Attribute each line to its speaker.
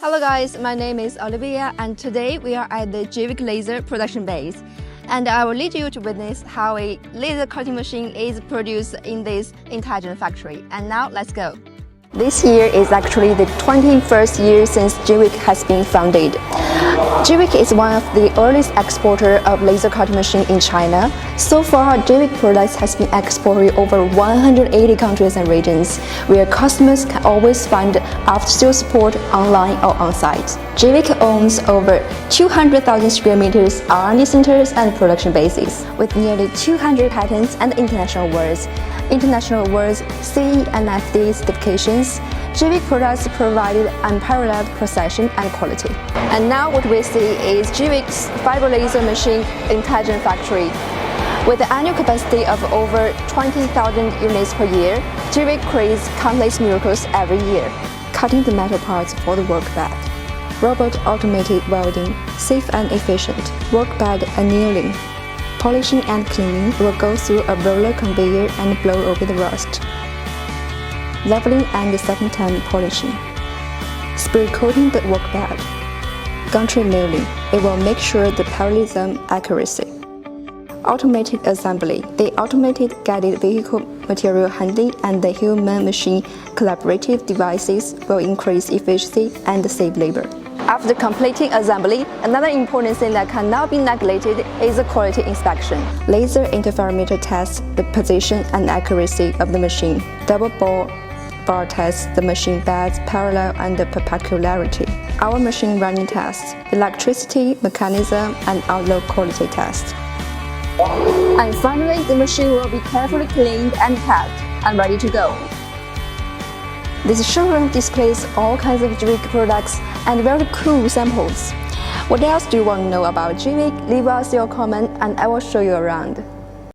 Speaker 1: Hello guys, my name is Olivia and today we are at the JVIC laser production base. And I will lead you to witness how a laser cutting machine is produced in this intelligent factory. And now let's go. This year is actually the 21st year since JVIC has been founded. JVIC is one of the earliest exporter of laser cutting machine in China. So far, JVIC products has been exported over 180 countries and regions, where customers can always find after-sales support online or on-site. JVIC owns over 200,000 square meters R&D centers and production bases, with nearly 200 patents and international awards. International awards, CE and FDA certifications. JVIC products provided unparalleled precision and quality. And now what we see is JVIC's fiber laser machine intelligent factory. With an annual capacity of over 20,000 units per year, JVIC creates countless miracles every year. Cutting the metal parts for the workbed. Robot automated welding, safe and efficient. Workbed annealing. Polishing and cleaning will go through a roller conveyor and blow over the rust. Leveling and second-time polishing. Spray coating the workbed. Gantry milling. It will make sure the parallelism accuracy. Automated assembly. The automated guided vehicle material handling and the human-machine collaborative devices will increase efficiency and save labor. After completing assembly, another important thing that cannot be neglected is the quality inspection. Laser interferometer tests the position and accuracy of the machine. Double ball bar tests the machine bed's parallel and perpendicularity. Our machine running tests electricity, mechanism, and outload quality tests. And finally, the machine will be carefully cleaned and packed and ready to go. This showroom displays all kinds of JVIC products and very cool samples. What else do you want to know about JVIC? Leave us your comment and I will show you around.